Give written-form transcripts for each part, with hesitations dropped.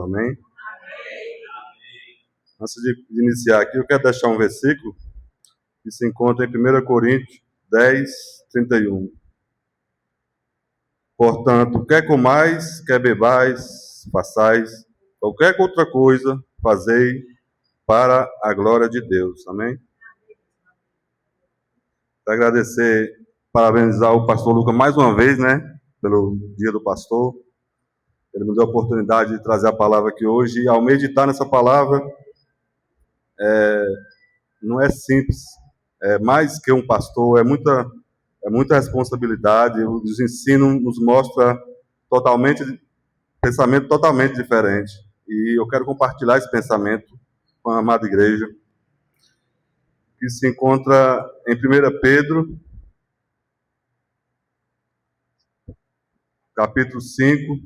Amém? Antes de iniciar aqui, eu quero deixar um versículo que se encontra em 1 Coríntios 10, 31. Portanto, quer comais, quer bebais, façais, qualquer outra coisa, fazei para a glória de Deus. Amém? Quero agradecer, parabenizar o pastor Lucas mais uma vez, pelo dia do pastor. Ele me deu a oportunidade de trazer a palavra aqui hoje. E ao meditar nessa palavra, não é simples. É mais que um pastor, é muita responsabilidade. Os ensinos nos mostram pensamento totalmente diferente. E eu quero compartilhar esse pensamento com a amada igreja, que se encontra em 1 Pedro, capítulo 5,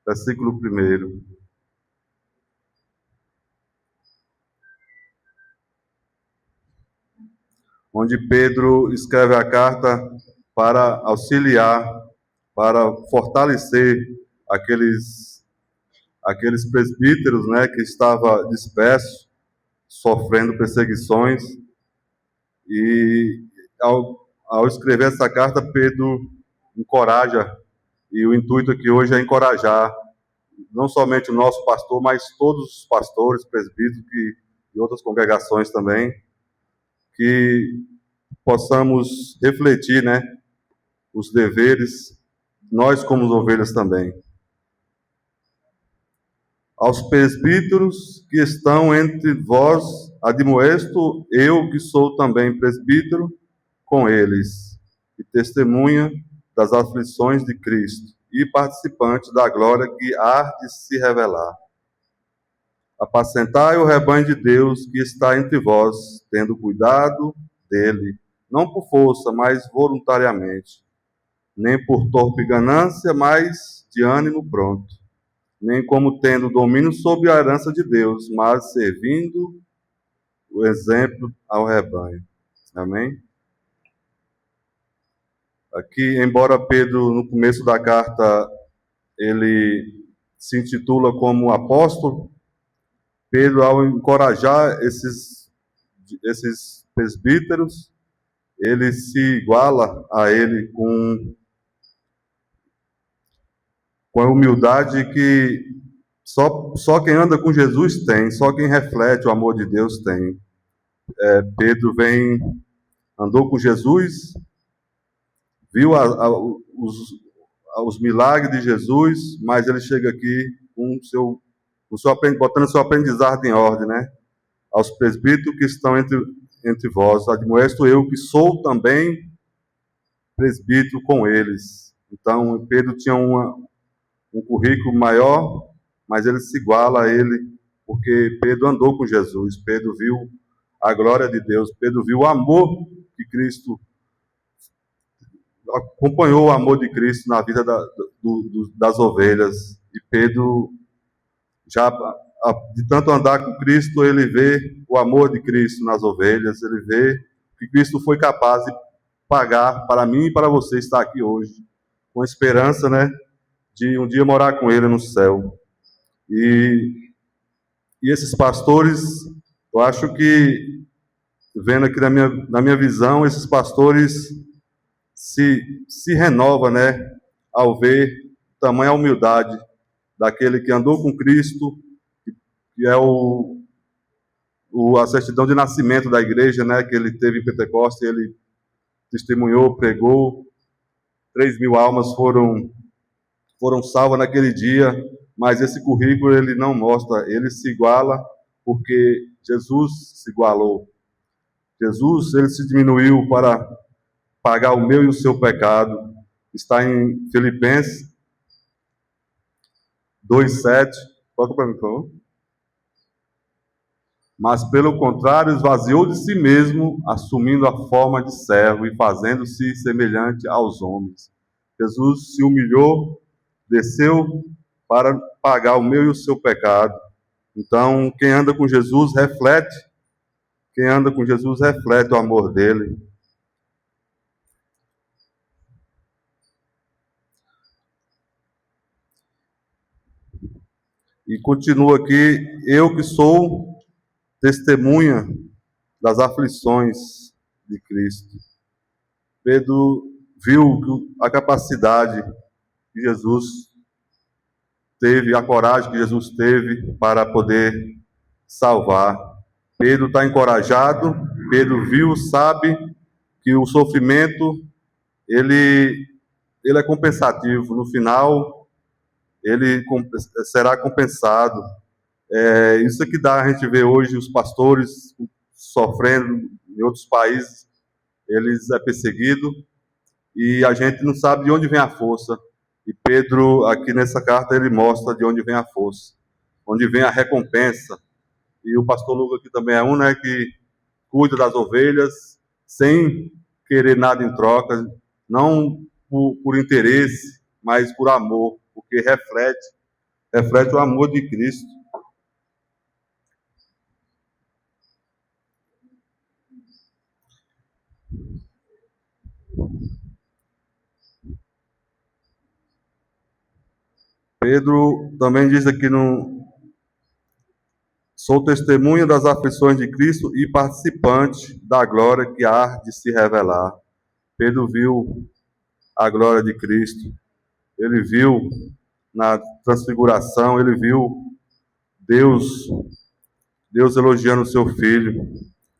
versículo 1. Onde Pedro escreve a carta para auxiliar, para fortalecer aqueles presbíteros, que estavam dispersos, sofrendo perseguições. E ao escrever essa carta, Pedro encoraja, e o intuito aqui hoje é encorajar não somente o nosso pastor, mas todos os pastores, presbíteros e outras congregações também, que possamos refletir, os deveres, nós como ovelhas também. Aos presbíteros que estão entre vós, admoesto eu, que sou também presbítero, com eles, e testemunha das aflições de Cristo, e participante da glória que há de se revelar. Apacentai o rebanho de Deus que está entre vós, tendo cuidado dele, não por força, mas voluntariamente, nem por torpe ganância, mas de ânimo pronto, nem como tendo domínio sobre a herança de Deus, mas servindo o exemplo ao rebanho. Amém? Aqui, embora Pedro, no começo da carta, ele se intitula como apóstolo, Pedro, ao encorajar esses presbíteros, ele se iguala a ele com a humildade que só quem anda com Jesus tem, só quem reflete o amor de Deus tem. Pedro andou com Jesus, viu os milagres de Jesus, mas ele chega aqui botando seu aprendizado em ordem, Aos presbíteros que estão entre vós, admoesto eu, que sou também presbítero com eles. Então, Pedro tinha um currículo maior, mas ele se iguala a ele, porque Pedro andou com Jesus, Pedro viu a glória de Deus, Pedro viu o amor de Cristo, acompanhou o amor de Cristo na vida das ovelhas, e Pedro, já de tanto andar com Cristo, ele vê o amor de Cristo nas ovelhas, ele vê que Cristo foi capaz de pagar para mim e para você estar aqui hoje, com esperança, de um dia morar com ele no céu. E esses pastores, eu acho que, vendo aqui na minha visão, esses pastores se renovam, ao ver tamanha humildade daquele que andou com Cristo, que é a certidão de nascimento da igreja, que ele teve em Pentecostes, ele testemunhou, pregou, 3.000 almas foram salvas naquele dia, mas esse currículo ele não mostra, ele se iguala porque Jesus se igualou. Jesus, ele se diminuiu para pagar o meu e o seu pecado. Está em Filipenses 2:7. Coloca para mim, por favor. Mas, pelo contrário, esvaziou de si mesmo, assumindo a forma de servo e fazendo-se semelhante aos homens. Jesus se humilhou, desceu para pagar o meu e o seu pecado. Então, quem anda com Jesus reflete o amor dele. E continua aqui: eu que sou testemunha das aflições de Cristo. Pedro viu a capacidade que Jesus teve, a coragem que Jesus teve para poder salvar. Pedro está encorajado, Pedro viu, sabe que o sofrimento ele é compensativo. No final, ele será compensado. Isso é que dá a gente ver hoje os pastores sofrendo em outros países, eles é perseguido e a gente não sabe de onde vem a força. E Pedro, aqui nessa carta, ele mostra de onde vem a força, onde vem a recompensa. E o pastor Lucas aqui também é um, né, que cuida das ovelhas sem querer nada em troca, não por interesse, mas por amor, porque reflete o amor de Cristo. Pedro também diz aqui sou testemunha das aflições de Cristo e participante da glória que há de se revelar. Pedro viu a glória de Cristo, ele viu na transfiguração, ele viu Deus elogiando o seu filho,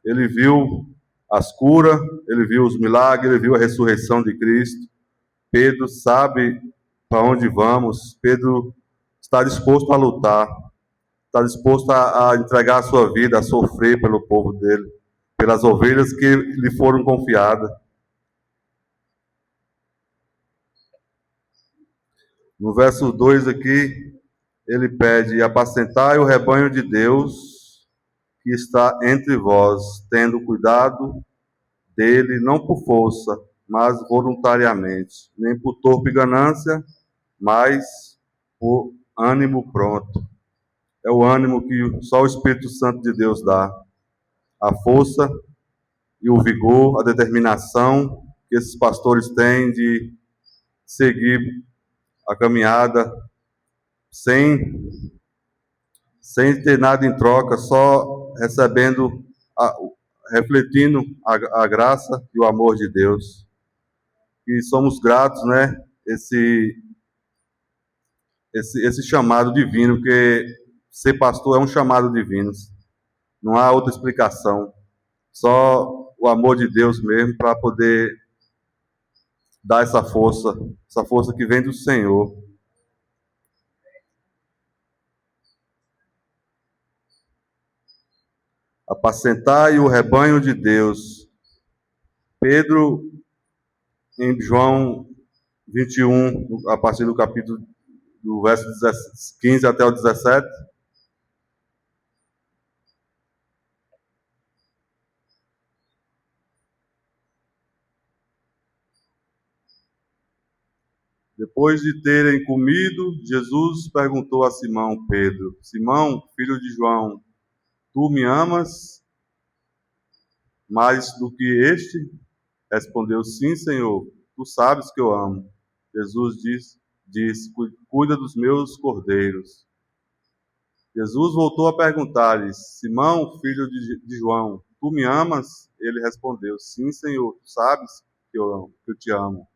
ele viu as curas, ele viu os milagres, ele viu a ressurreição de Cristo. Pedro sabe para onde vamos, Pedro está disposto a lutar, está disposto a entregar a sua vida, a sofrer pelo povo dele, pelas ovelhas que lhe foram confiadas. No verso 2 aqui, ele pede: apacentai o rebanho de Deus que está entre vós, tendo cuidado dele, não por força, mas voluntariamente, nem por torpe ganância, mas por ânimo pronto. É o ânimo que só o Espírito Santo de Deus dá. A força e o vigor, a determinação que esses pastores têm de seguir a caminhada sem ter nada em troca, só recebendo, refletindo a graça e o amor de Deus. E somos gratos, né? Esse chamado divino, porque ser pastor é um chamado divino. Não há outra explicação. Só o amor de Deus mesmo para poder dar essa força que vem do Senhor. Apacentai o rebanho de Deus. Pedro, em João 21, a partir do capítulo, do verso 15 até o 17. Depois de terem comido, Jesus perguntou a Simão Pedro: Simão, filho de João, tu me amas mais do que este? Respondeu: sim, Senhor, tu sabes que eu amo. Jesus disse: cuida dos meus cordeiros. Jesus voltou a perguntar-lhe: Simão, filho de João, tu me amas? Ele respondeu: sim, Senhor, tu sabes que eu te amo.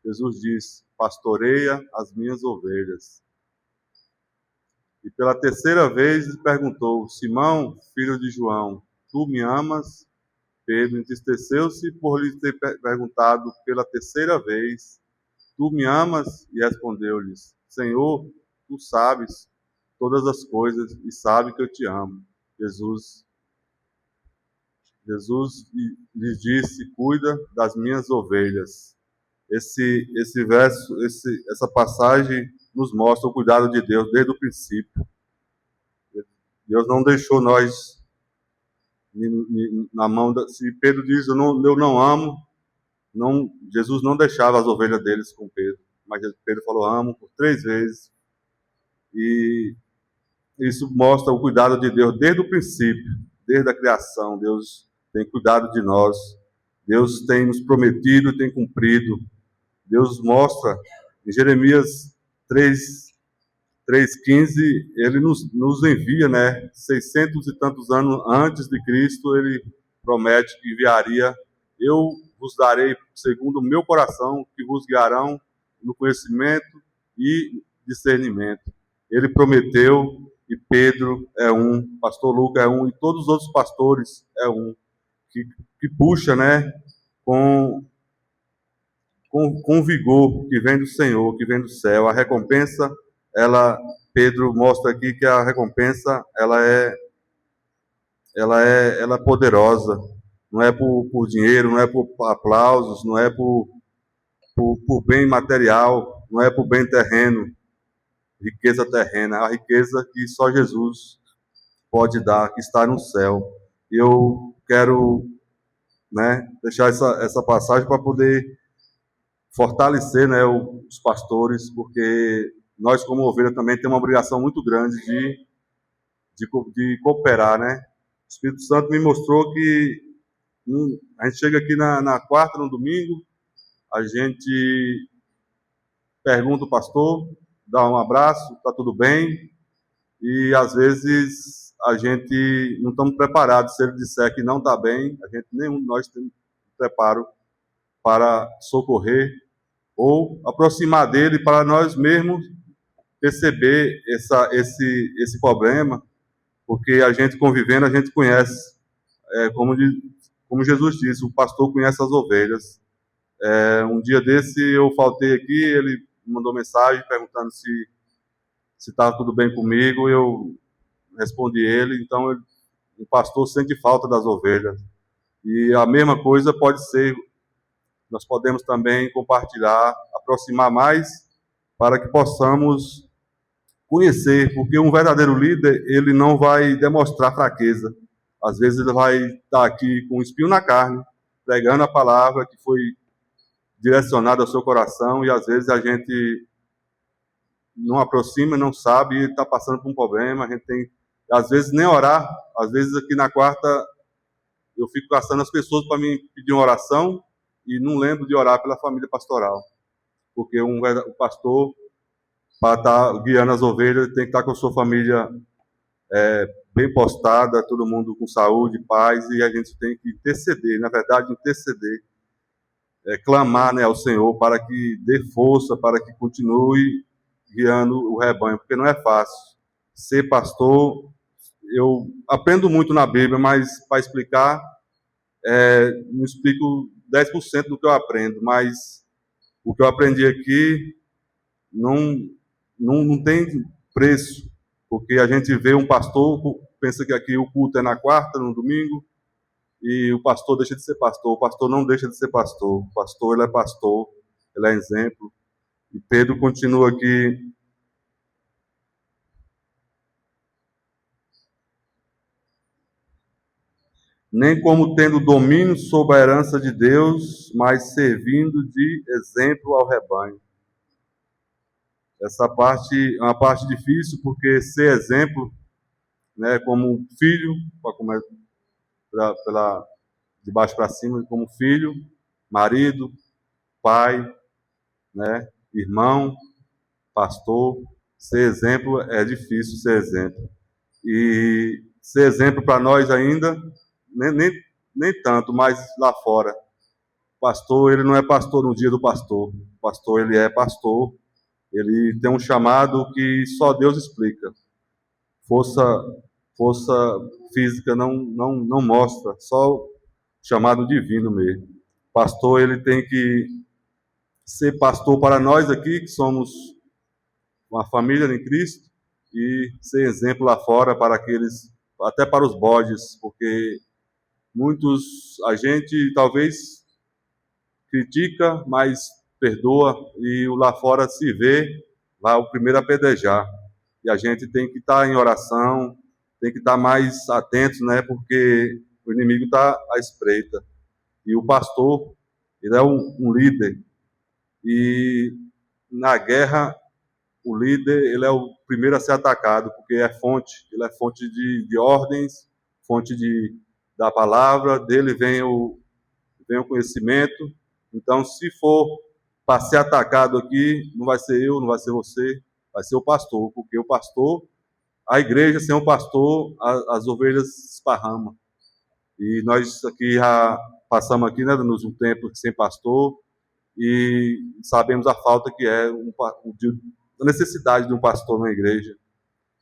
Jesus disse: pastoreia as minhas ovelhas. E pela terceira vez lhe perguntou: Simão, filho de João, tu me amas? Pedro entristeceu-se por lhe ter perguntado pela terceira vez: tu me amas? E respondeu-lhes: Senhor, tu sabes todas as coisas e sabe que eu te amo. Jesus lhes disse: cuida das minhas ovelhas. Esse verso, essa passagem nos mostra o cuidado de Deus desde o princípio. Deus não deixou nós na mão. Se Pedro diz: eu não amo, Jesus não deixava as ovelhas deles com Pedro. Mas Pedro falou: amo, por 3 vezes. E isso mostra o cuidado de Deus desde o princípio, desde a criação. Deus tem cuidado de nós. Deus tem nos prometido, tem cumprido. Deus mostra em Jeremias 3, 3,15, ele nos envia, né? 600 e tantos anos antes de Cristo, ele promete que enviaria: eu vos darei segundo o meu coração, que vos guiarão no conhecimento e discernimento. Ele prometeu, e Pedro é um, pastor Lucas é um, e todos os outros pastores é um, que puxa, né, com vigor, que vem do Senhor, que vem do céu. A recompensa, Pedro mostra aqui que a recompensa, ela é poderosa. Não é por dinheiro, não é por aplausos, não é por bem material, não é por bem terreno, riqueza terrena, a riqueza que só Jesus pode dar, que está no céu. E eu quero, né, deixar essa passagem para poder fortalecer, né, os pastores, porque nós, como ovelha, também temos uma obrigação muito grande de cooperar, né? O Espírito Santo me mostrou que a gente chega aqui na quarta, no domingo, a gente pergunta ao pastor, dá um abraço, está tudo bem, e às vezes a gente não estamos preparados. Se ele disser que não está bem, nenhum de nós tem preparo para socorrer ou aproximar dele para nós mesmos perceber esse problema, porque a gente convivendo, a gente conhece, como Jesus disse, o pastor conhece as ovelhas. Um dia desse eu faltei aqui, ele mandou mensagem perguntando se estava tudo bem comigo, eu respondi ele. Então o pastor sente falta das ovelhas, e a mesma coisa pode ser, nós podemos também compartilhar, aproximar mais, para que possamos conhecer, porque um verdadeiro líder, ele não vai demonstrar fraqueza. Às vezes ele vai estar aqui com um espinho na carne, pregando a palavra que foi direcionada ao seu coração, e às vezes a gente não aproxima, não sabe, e está passando por um problema. A gente tem, às vezes, nem orar. Às vezes aqui na quarta eu fico caçando as pessoas para me pedir uma oração e não lembro de orar pela família pastoral, porque o pastor, para estar guiando as ovelhas, tem que estar com a sua família bem postada, todo mundo com saúde, paz, e a gente tem que interceder, na verdade, clamar, né, ao Senhor para que dê força, para que continue guiando o rebanho, porque não é fácil ser pastor. Eu aprendo muito na Bíblia, mas para explicar, não explico 10% do que eu aprendo, mas o que eu aprendi aqui não tem preço, porque a gente vê um pastor, pensa que aqui o culto é na quarta, no domingo, e o pastor deixa de ser pastor. O pastor não deixa de ser pastor. O pastor, ele é pastor, ele é exemplo. E Pedro continua aqui: nem como tendo domínio sobre a herança de Deus, mas servindo de exemplo ao rebanho. Essa parte é uma parte difícil, porque ser exemplo, né, como filho, de baixo para cima, como filho, marido, pai, né, irmão, pastor, ser exemplo é difícil ser exemplo. E ser exemplo para nós ainda, nem tanto, mas lá fora. O pastor, ele não é pastor no dia do pastor. O pastor, ele é pastor. Ele tem um chamado que só Deus explica. Força física não mostra, só chamado divino mesmo. Pastor, ele tem que ser pastor para nós aqui, que somos uma família em Cristo, e ser exemplo lá fora para aqueles, até para os bodes, porque muitos, a gente talvez critica, mas perdoa, e o lá fora se vê, vai o primeiro a apedrejar. E a gente tem que estar em oração, tem que estar mais atentos, né? Porque o inimigo está à espreita. E o pastor, ele é um líder. E na guerra, o líder, ele é o primeiro a ser atacado, porque ele é fonte de ordens, fonte da palavra, dele vem o conhecimento. Então, se for para ser atacado aqui, não vai ser eu, não vai ser você, vai ser o pastor, porque o pastor, a igreja sem o pastor, as ovelhas se esparramam. E nós aqui já passamos aqui, né, nos um tempo sem pastor, e sabemos a falta que é a necessidade de um pastor na igreja.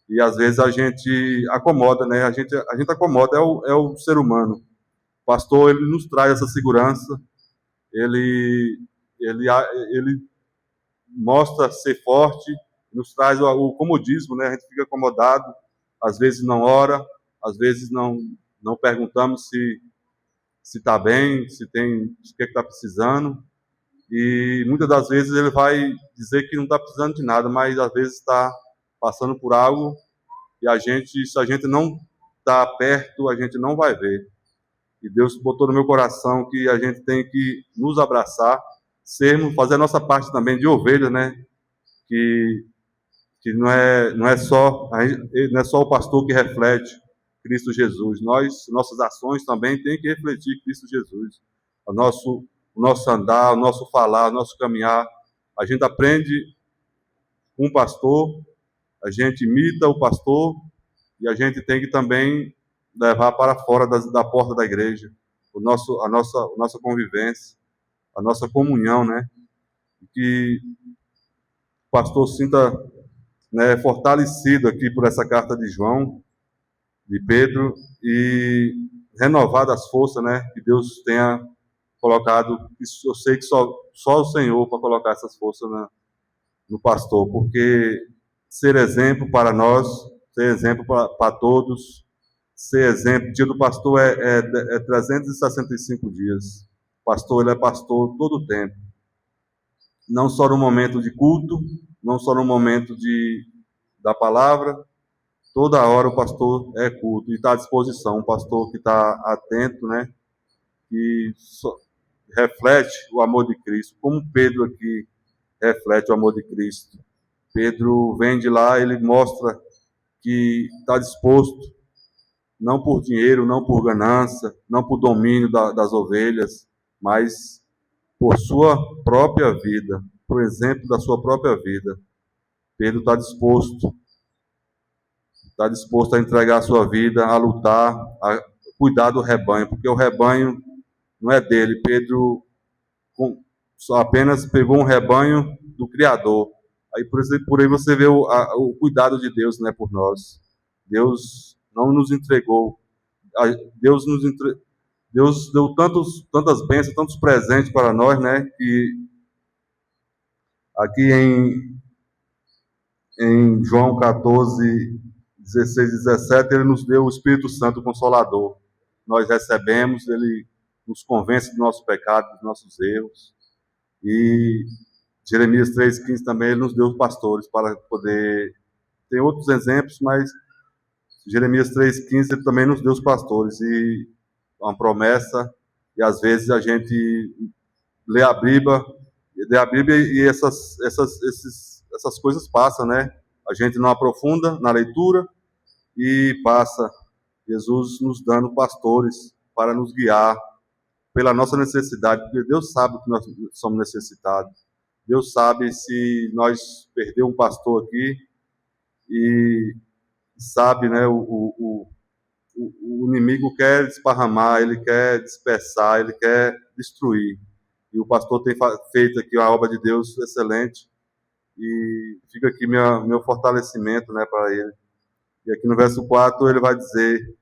E às vezes a gente acomoda, né? A gente acomoda, é o ser humano. O pastor, ele nos traz essa segurança, ele, ele mostra ser forte, nos traz o comodismo, né? A gente fica acomodado, às vezes não ora, às vezes não perguntamos se está bem, se tem, o que está precisando. E muitas das vezes ele vai dizer que não está precisando de nada, mas às vezes está passando por algo e se a gente não está perto, a gente não vai ver. E Deus botou no meu coração que a gente tem que nos abraçar, fazer a nossa parte também de ovelha, né? Que não é só o pastor que reflete Cristo Jesus. Nossas ações também têm que refletir Cristo Jesus. O nosso andar, o nosso falar, o nosso caminhar. A gente aprende com o pastor, a gente imita o pastor e a gente tem que também levar para fora da porta da igreja a nossa convivência, a nossa comunhão, né? Que o pastor sinta, né, fortalecido aqui por essa carta de João, de Pedro, e renovado as forças, né? Que Deus tenha colocado. Eu sei que só o Senhor para colocar essas forças no pastor, porque ser exemplo para nós, ser exemplo para todos, ser exemplo. O dia do pastor é 365 dias. O pastor, ele é pastor todo o tempo. Não só no momento de culto, não só no momento da palavra, toda hora o pastor é culto e está à disposição. Um pastor que está atento, né? Que reflete o amor de Cristo, como Pedro aqui reflete o amor de Cristo. Pedro vem de lá, ele mostra que está disposto, não por dinheiro, não por ganância, não por domínio das ovelhas, mas por sua própria vida, por exemplo da sua própria vida. Pedro está disposto a entregar a sua vida, a lutar, a cuidar do rebanho, porque o rebanho não é dele. Pedro só apenas pegou um rebanho do Criador. Aí por aí você vê o cuidado de Deus, né, por nós. Deus não nos entregou. Deus deu tantas bênçãos, tantos presentes para nós, né, que aqui em João 14, 16 e 17, ele nos deu o Espírito Santo Consolador. Nós recebemos, ele nos convence do nosso pecado, dos nossos erros. E Jeremias 3,15 também, ele nos deu os pastores para poder... Tem outros exemplos, mas Jeremias 3,15 ele também nos deu os pastores. E uma promessa, e às vezes a gente lê a Bíblia e essas coisas passam, né? A gente não aprofunda na leitura e passa. Jesus nos dando pastores para nos guiar pela nossa necessidade, porque Deus sabe que nós somos necessitados. Deus sabe se nós perder um pastor aqui e sabe, né, o inimigo quer desparramar, ele quer dispersar, ele quer destruir. E o pastor tem feito aqui uma obra de Deus excelente e fica aqui meu fortalecimento, né, para ele. E aqui no verso 4 ele vai dizer: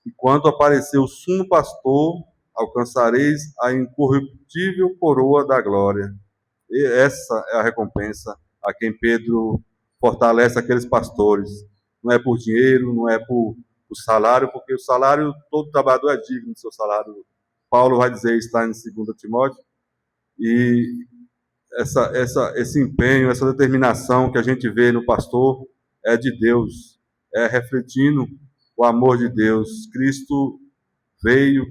e quando aparecer o sumo pastor, alcançareis a incorruptível coroa da glória. E essa é a recompensa a quem Pedro fortalece aqueles pastores. Não é por dinheiro, não é por salário, porque o salário, todo trabalhador é digno do seu salário. Paulo vai dizer isso lá em 2 Timóteo. E esse empenho, essa determinação que a gente vê no pastor é de Deus, é refletindo o amor de Deus. Cristo veio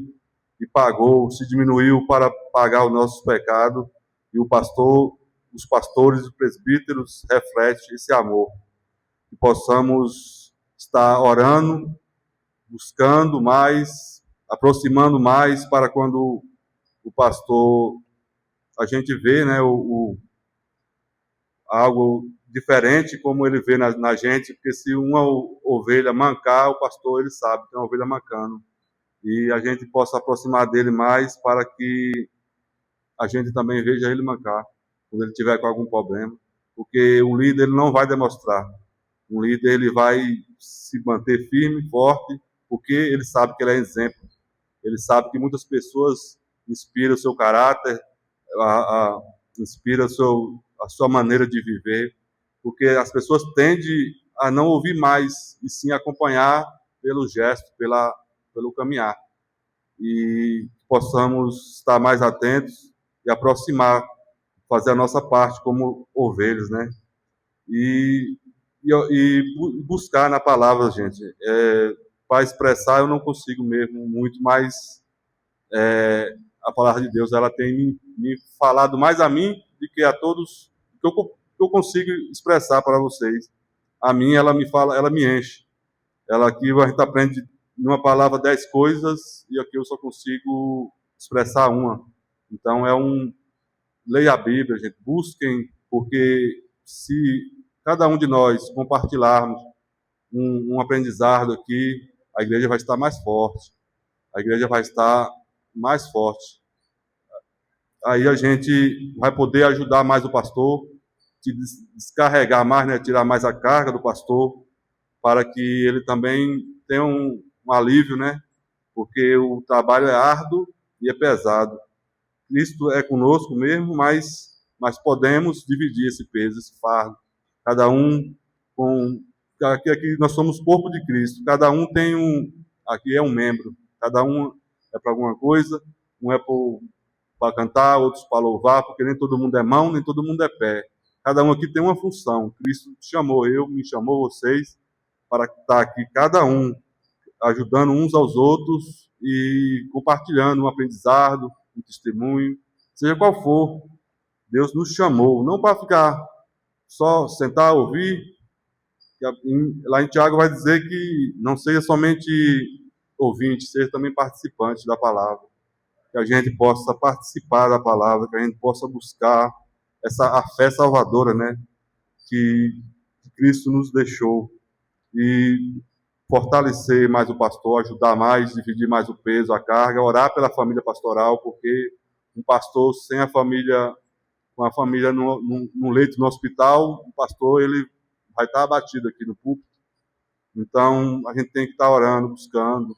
e pagou, se diminuiu para pagar o nosso pecado, e os pastores e presbíteros refletem esse amor. Que possamos estar orando, buscando mais, aproximando mais, para quando o pastor, a gente vê, né, algo diferente como ele vê na gente, porque se uma ovelha mancar, o pastor ele sabe que é uma ovelha mancando, e a gente possa aproximar dele mais para que a gente também veja ele mancar quando ele tiver com algum problema, porque o líder ele não vai demonstrar, um líder ele vai se manter firme, forte, porque ele sabe que ele é exemplo, ele sabe que muitas pessoas inspiram o seu caráter, inspira a sua maneira de viver, porque as pessoas tendem a não ouvir mais, e sim acompanhar pelo gesto, pelo caminhar. E possamos estar mais atentos e aproximar, fazer a nossa parte como ovelhas, né? E buscar na palavra, gente. Para expressar eu não consigo mesmo muito, mas a palavra de Deus ela tem me falado mais a mim do que a todos, que eu consigo expressar para vocês. A mim ela me fala, ela me enche. Ela aqui a gente aprende numa palavra 10 coisas e aqui eu só consigo expressar uma. Então leia a Bíblia, gente, busquem, porque se cada um de nós compartilharmos um aprendizado aqui, a igreja vai estar mais forte. A igreja vai estar mais forte. Aí a gente vai poder ajudar mais o pastor, descarregar mais, né, tirar mais a carga do pastor, para que ele também tenha um alívio, né? Porque o trabalho é árduo e é pesado. Cristo é conosco mesmo, mas podemos dividir esse peso, esse fardo. Cada um com... Aqui nós somos corpo de Cristo. Cada um tem aqui é um membro. Cada um é para alguma coisa. Um é para cantar, outros para louvar, porque nem todo mundo é mão, nem todo mundo é pé. Cada um aqui tem uma função. Cristo chamou me chamou vocês para estar aqui, cada um ajudando uns aos outros e compartilhando um aprendizado, um testemunho, seja qual for. Deus nos chamou, não para ficar só sentar, ouvir. Lá em Tiago vai dizer que não seja somente ouvinte, seja também participante da palavra. Que a gente possa participar da palavra, que a gente possa buscar a fé salvadora, né? Que Cristo nos deixou. E fortalecer mais o pastor, ajudar mais, dividir mais o peso, a carga, orar pela família pastoral, porque um pastor sem a família, com a família no leito no hospital, o pastor ele vai estar abatido aqui no púlpito. Então, a gente tem que estar orando, buscando,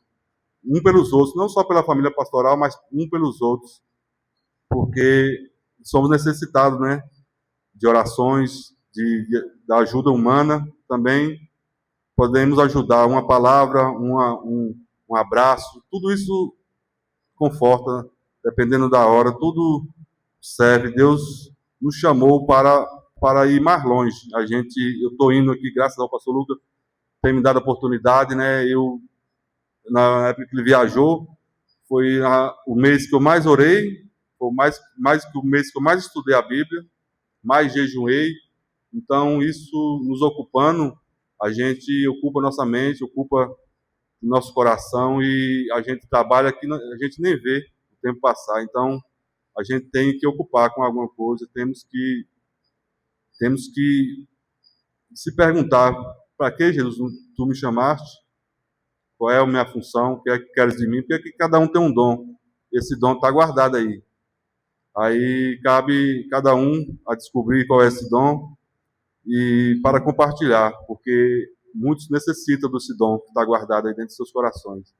um pelos outros, não só pela família pastoral, mas um pelos outros, porque somos necessitados, né, de orações, da ajuda humana também. Podemos ajudar, uma palavra, um abraço, tudo isso conforta, dependendo da hora, tudo serve. Deus nos chamou para ir mais longe. Eu estou indo aqui, graças ao pastor Lucas, tem me dado a oportunidade, né? Na época que ele viajou, foi o mês que eu mais orei, foi mais que o mês que eu mais estudei a Bíblia, mais jejuei. Então, isso nos ocupando, a gente ocupa nossa mente, ocupa nosso coração e a gente trabalha que a gente nem vê o tempo passar. Então, a gente tem que ocupar com alguma coisa, temos que se perguntar: para que, Jesus, tu me chamaste? Qual é a minha função? O que é que queres de mim? Porque cada um tem um dom. Esse dom está guardado aí. Aí cabe cada um a descobrir qual é esse dom e para compartilhar, porque muitos necessitam desse dom que está guardado aí dentro de seus corações.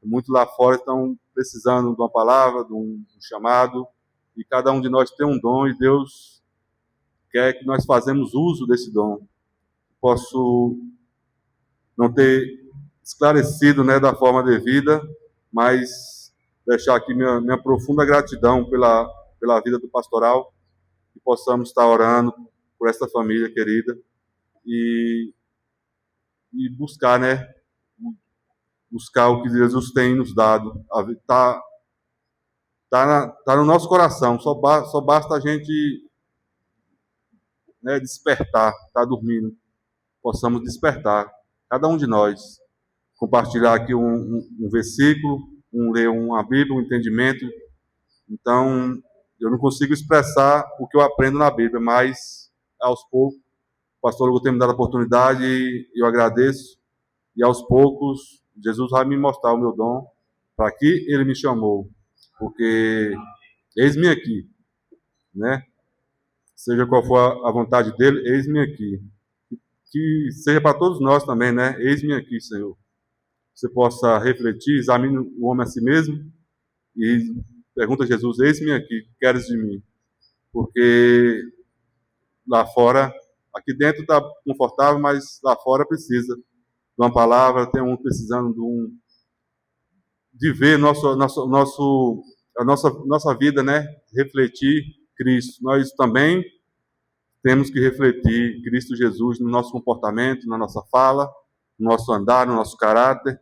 Muitos lá fora estão precisando de uma palavra, de um chamado, e cada um de nós tem um dom e Deus quer que nós façamos uso desse dom. Posso não ter esclarecido, né, da forma devida, mas deixar aqui minha profunda gratidão pela vida do pastoral, que possamos estar orando por essa família querida e buscar, né, buscar o que Jesus tem nos dado. Tá no nosso coração, só basta a gente, né, despertar, tá dormindo, possamos despertar, cada um de nós, compartilhar aqui um versículo, ler uma Bíblia, um entendimento. Então, eu não consigo expressar o que eu aprendo na Bíblia, mas aos poucos pastor Hugo tem me dado a oportunidade e eu agradeço. E aos poucos, Jesus vai me mostrar o meu dom, para que ele me chamou. Porque eis-me aqui, né? Seja qual for a vontade dele, eis-me aqui. Que seja para todos nós também, né? Eis-me aqui, Senhor. Você possa refletir, examine o homem a si mesmo e pergunta a Jesus: eis-me aqui, que queres de mim? Porque lá fora, aqui dentro está confortável, mas lá fora precisa de uma palavra, tem um precisando de ver a nossa vida, né? Refletir Cristo. Nós também temos que refletir Cristo Jesus no nosso comportamento, na nossa fala, no nosso andar, no nosso caráter,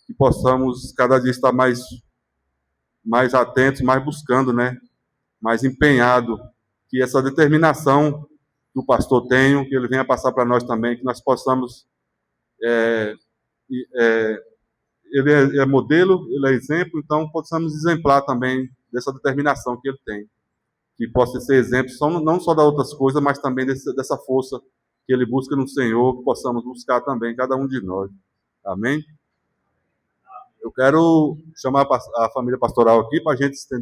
que possamos cada dia estar mais atentos, mais buscando, né? Mais empenhado, que essa determinação que o pastor tem, que ele venha passar para nós também, que nós possamos ele é modelo, ele é exemplo, então possamos exemplar também dessa determinação que ele tem, que possa ser exemplo não só das outras coisas, mas também dessa força que ele busca no Senhor, que possamos buscar também, cada um de nós. Amém? Eu quero chamar a família pastoral aqui para a gente estender